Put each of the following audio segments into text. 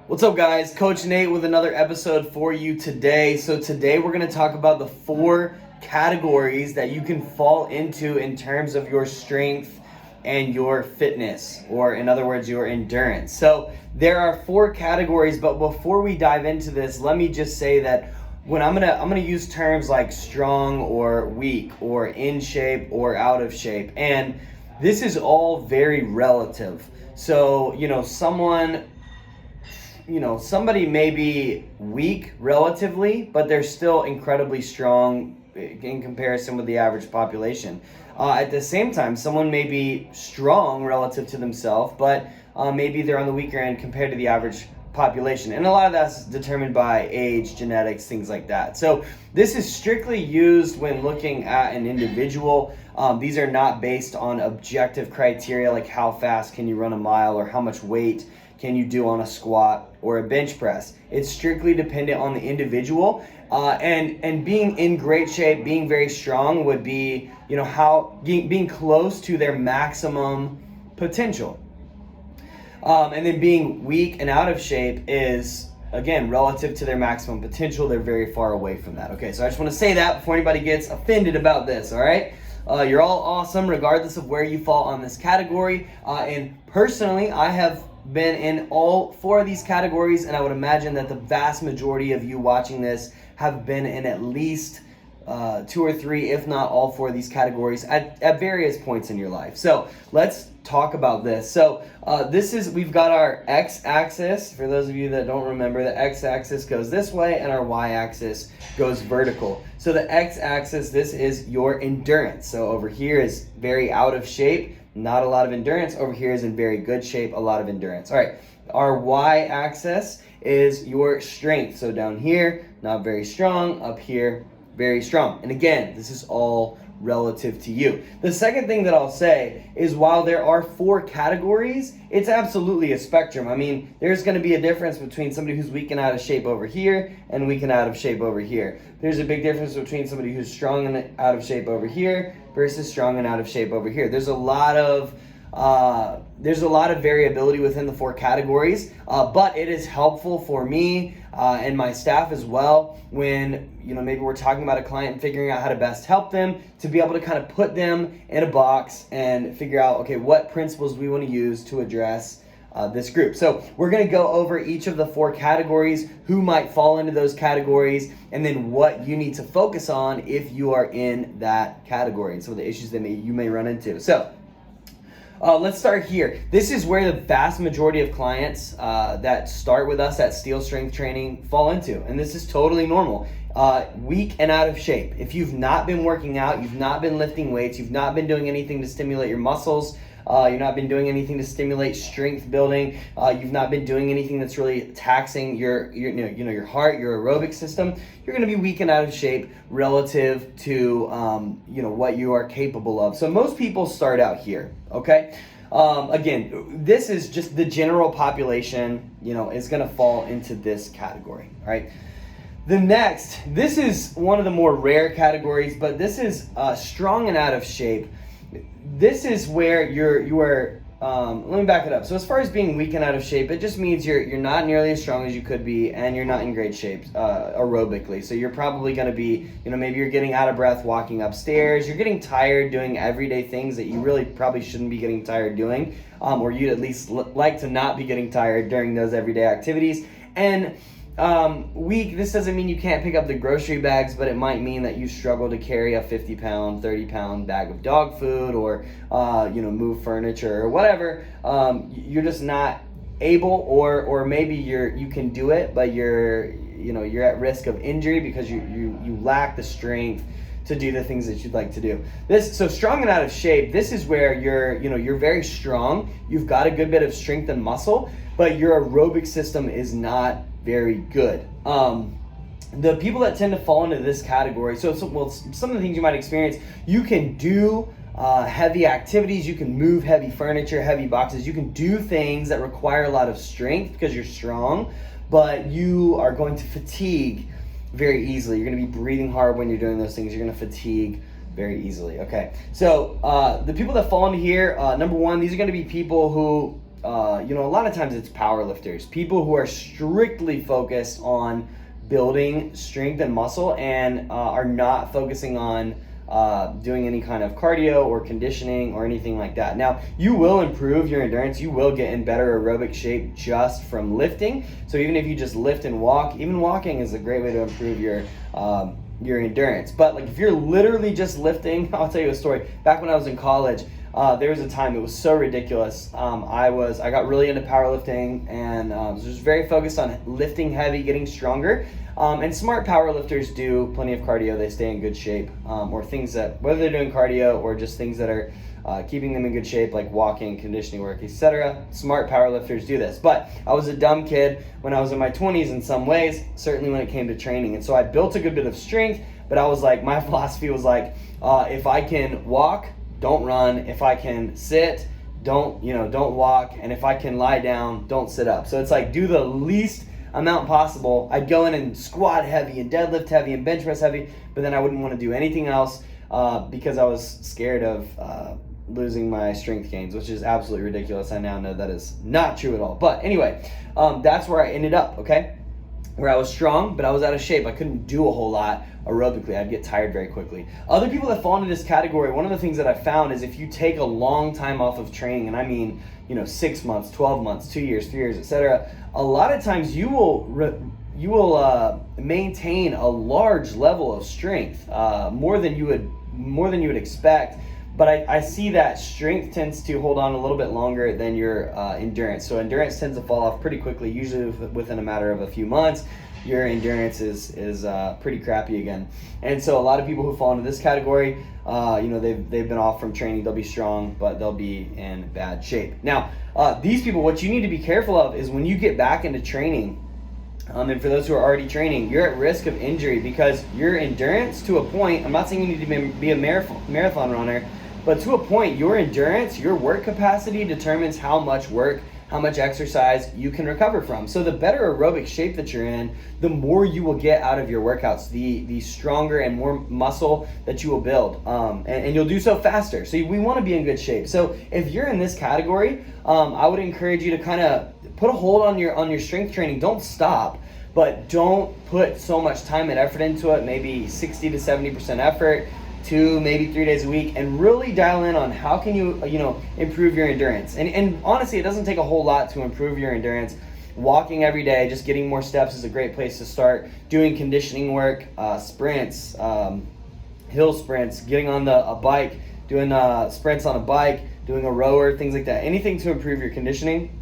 What's up, guys? Coach Nate with another episode for you today. So today we're going to talk about the 4 categories that you can fall into in terms of your strength and your fitness, or in other words, your endurance. So there are 4 categories, but before we dive into this, let me just say that when I'm gonna use terms like strong or weak or in shape or out of shape, and this is all very relative. So somebody may be weak relatively, but they're still incredibly strong in comparison with the average population. At the same time, someone may be strong relative to themselves, but maybe they're on the weaker end compared to the average population. And a lot of that's determined by age, genetics, things like that. So this is strictly used when looking at an individual. These are not based on objective criteria like how fast can you run a mile or how much weight can you do on a squat or a bench press. It's strictly dependent on the individual, and being in great shape, being very strong would be, being close to their maximum potential. And then being weak and out of shape is, again, relative to their maximum potential. They're very far away from that. Okay, so I just want to say that before anybody gets offended about this, all right? You're all awesome regardless of where you fall on this category. And personally, I have been in all 4 of these categories, and I would imagine that the vast majority of you watching this have been in at least 2 or 3, if not all 4 of these categories at various points in your life. So let's talk about this. So we've got our x-axis. For those of you that don't remember, the x-axis goes this way and our y-axis goes vertical. So the x-axis, this is your endurance. So over here is very out of shape, not a lot of endurance. Over here is in very good shape, a lot of endurance. All right, our y-axis is your strength. So down here, not very strong. Up here, very strong. And again, this is all relative to you. The second thing that I'll say is, while there are 4 categories, it's absolutely a spectrum. I mean, there's going to be a difference between somebody who's weak and out of shape over here and weak and out of shape over here. There's a big difference between somebody who's strong and out of shape over here versus strong and out of shape over here. There's a lot of variability within the 4 categories, but it is helpful for me and my staff as well when maybe we're talking about a client and figuring out how to best help them, to be able to kind of put them in a box and figure out, okay, what principles we want to use to address this group. So we're going to go over each of the 4 categories, who might fall into those categories, and then what you need to focus on if you are in that category and some of the issues that you may run into. So let's start here. This is where the vast majority of clients that start with us at Steel Strength Training fall into, and this is totally normal. Weak and out of shape. If you've not been working out, you've not been lifting weights, you've not been doing anything to stimulate your muscles, you've not been doing anything to stimulate strength building, you've not been doing anything that's really taxing your heart, your aerobic system, you're going to be weak and out of shape relative to what you are capable of. So most people start out here, okay? Again, this is just the general population, is going to fall into this category, all right? The next, this is one of the more rare categories, but this is strong and out of shape. This is where let me back it up. So as far as being weak and out of shape, it just means you're not nearly as strong as you could be, and you're not in great shape aerobically. So you're probably going to be, maybe you're getting out of breath walking upstairs, you're getting tired doing everyday things that you really probably shouldn't be getting tired doing, or you'd at least like to not be getting tired during those everyday activities. And weak, this doesn't mean you can't pick up the grocery bags, but it might mean that you struggle to carry a 50-pound, 30-pound bag of dog food, or move furniture or whatever. You're just not able, or maybe you can do it, but you're at risk of injury because you lack the strength to do the things that you'd like to do. So strong and out of shape, this is where you're very strong, you've got a good bit of strength and muscle, but your aerobic system is not very good. The people that tend to fall into this category, some of the things you might experience, you can do heavy activities, you can move heavy furniture, heavy boxes, you can do things that require a lot of strength because you're strong, but you are going to fatigue very easily. You're going to be breathing hard when you're doing those things. You're going to fatigue very easily. Okay, so the people that fall into here, number one, these are going to be people who a lot of times it's power lifters, people who are strictly focused on building strength and muscle and are not focusing on doing any kind of cardio or conditioning or anything like that. Now, you will improve your endurance. You will get in better aerobic shape just from lifting. So even if you just lift and walk, even walking is a great way to improve your endurance. But like if you're literally just lifting, I'll tell you a story. Back when I was in college, there was a time, it was so ridiculous. I got really into powerlifting and was just very focused on lifting heavy, getting stronger. And smart powerlifters do plenty of cardio. They stay in good shape, or things that, whether they're doing cardio or just things that are keeping them in good shape, like walking, conditioning work, etc. Smart powerlifters do this. But I was a dumb kid when I was in my 20s in some ways, certainly when it came to training. And so I built a good bit of strength, but I was like, my philosophy was like, if I can walk, don't run. If I can sit, don't walk. And if I can lie down, don't sit up. So it's like, do the least amount possible. I'd go in and squat heavy and deadlift heavy and bench press heavy, but then I wouldn't want to do anything else because I was scared of losing my strength gains, which is absolutely ridiculous. I now know that is not true at all. But anyway, that's where I ended up, okay? Where I was strong, but I was out of shape. I couldn't do a whole lot aerobically. I'd get tired very quickly. Other people that fall into this category, one of the things that I found is if you take a long time off of training, and I mean, 6 months, 12 months, 2 years, 3 years, etc., a lot of times you will maintain a large level of strength, more than you would expect. But I see that strength tends to hold on a little bit longer than your endurance. So endurance tends to fall off pretty quickly, usually within a matter of a few months. Your endurance is pretty crappy again. And so a lot of people who fall into this category, they've been off from training. They'll be strong, but they'll be in bad shape. Now, these people, what you need to be careful of is when you get back into training, and for those who are already training, you're at risk of injury because your endurance, to a point, I'm not saying you need to be a marathon runner, but to a point, your endurance, your work capacity determines how much work, how much exercise you can recover from. So the better aerobic shape that you're in, the more you will get out of your workouts, the stronger and more muscle that you will build, and you'll do so faster. So we want to be in good shape. So if you're in this category, I would encourage you to kind of put a hold on your strength training. Don't stop, but don't put so much time and effort into it, maybe 60 to 70% effort, 2, maybe 3 days a week, and really dial in on how can you, improve your endurance. And honestly, it doesn't take a whole lot to improve your endurance. Walking every day, just getting more steps is a great place to start. Doing conditioning work, sprints, hill sprints, getting on a bike, doing sprints on a bike, doing a rower, things like that. Anything to improve your conditioning.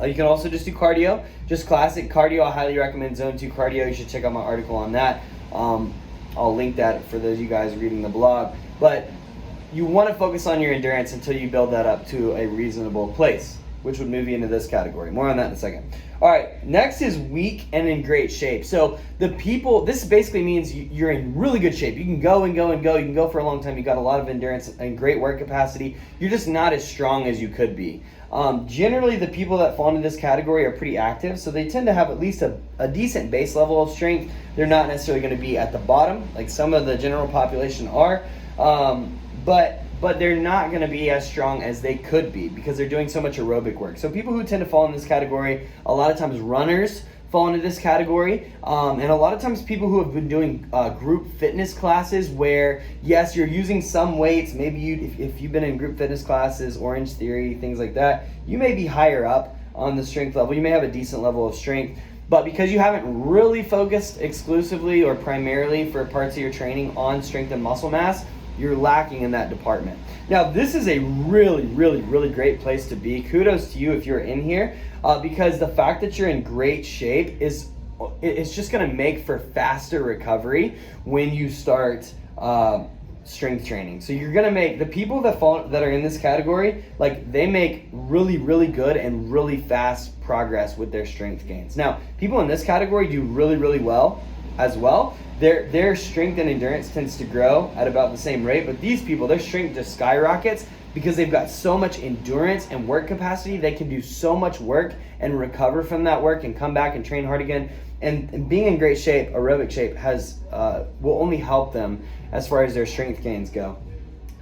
You can also just do cardio, just classic cardio. I highly recommend Zone 2 cardio. You should check out my article on that. I'll link that for those of you guys reading the blog. But you want to focus on your endurance until you build that up to a reasonable place, which would move you into this category. More on that in a second. All right, next is weak and in great shape. So this basically means you're in really good shape. You can go and go and go. You can go for a long time. You got a lot of endurance and great work capacity. You're just not as strong as you could be. Generally, the people that fall into this category are pretty active, so they tend to have at least a decent base level of strength. They're not necessarily going to be at the bottom, like some of the general population are, but they're not going to be as strong as they could be because they're doing so much aerobic work. So people who tend to fall in this category, a lot of times runners fall into this category, and a lot of times people who have been doing group fitness classes where, yes, you're using some weights. Maybe if you've been in group fitness classes, Orange Theory, things like that, you may be higher up on the strength level. You may have a decent level of strength, but because you haven't really focused exclusively or primarily for parts of your training on strength and muscle mass, you're lacking in that department. Now, this is a really, really, really great place to be. Kudos to you if you're in here, because the fact that you're in great shape it's just going to make for faster recovery when you start strength training. So you're going to make the people that are in this category, like they make really, really good and really fast progress with their strength gains. Now, people in this category do really, really well as well. Their strength and endurance tends to grow at about the same rate, but these people, their strength just skyrockets because they've got so much endurance and work capacity. They can do so much work and recover from that work and come back and train hard again. And being in great shape, aerobic shape, will only help them as far as their strength gains go.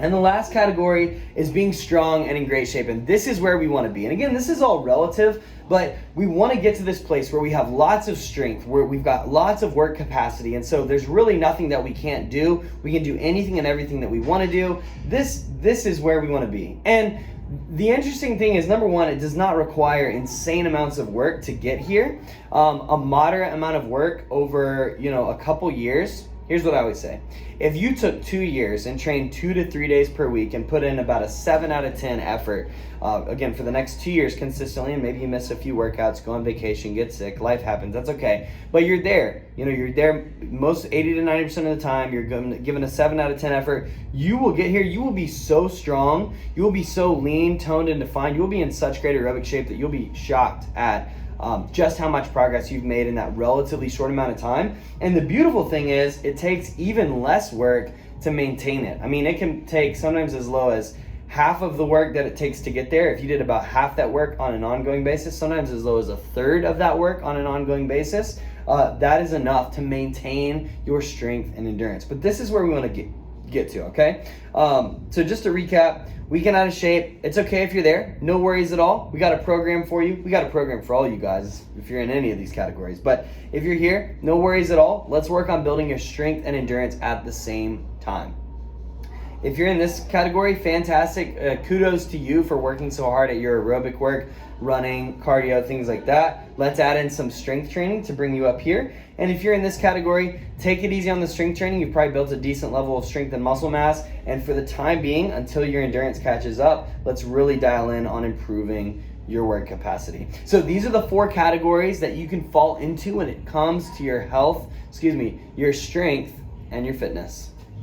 And the last category is being strong and in great shape. And this is where we want to be. And again, this is all relative, but we want to get to this place where we have lots of strength, where we've got lots of work capacity. And so there's really nothing that we can't do. We can do anything and everything that we want to do. This is where we want to be. And the interesting thing is, number one, it does not require insane amounts of work to get here. A moderate amount of work over, a couple years. Here's what I always say. If you took 2 years and trained 2 to 3 days per week and put in about a 7 out of 10 effort, again, for the next 2 years consistently, and maybe you miss a few workouts, go on vacation, get sick, life happens, that's okay. But you're there. You're there most 80 to 90% of the time. You're given a 7 out of 10 effort. You will get here. You will be so strong. You will be so lean, toned, and defined. You will be in such great aerobic shape that you'll be shocked at just how much progress you've made in that relatively short amount of time. And the beautiful thing is, it takes even less work to maintain it. I mean, it can take sometimes as low as half of the work that it takes to get there. If you did about half that work on an ongoing basis, sometimes as low as a third of that work on an ongoing basis, that is enough to maintain your strength and endurance. But this is where we want to get to, okay? So just to recap, we get out of shape. It's okay if you're there. No worries at all. We got a program for you. We got a program for all you guys if you're in any of these categories. But if you're here, no worries at all. Let's work on building your strength and endurance at the same time. If you're in this category, fantastic. Kudos to you for working so hard at your aerobic work, running, cardio, things like that. Let's add in some strength training to bring you up here. And if you're in this category, take it easy on the strength training. You've probably built a decent level of strength and muscle mass. And for the time being, until your endurance catches up, let's really dial in on improving your work capacity. So these are the 4 categories that you can fall into when it comes to your health, your strength, and your fitness.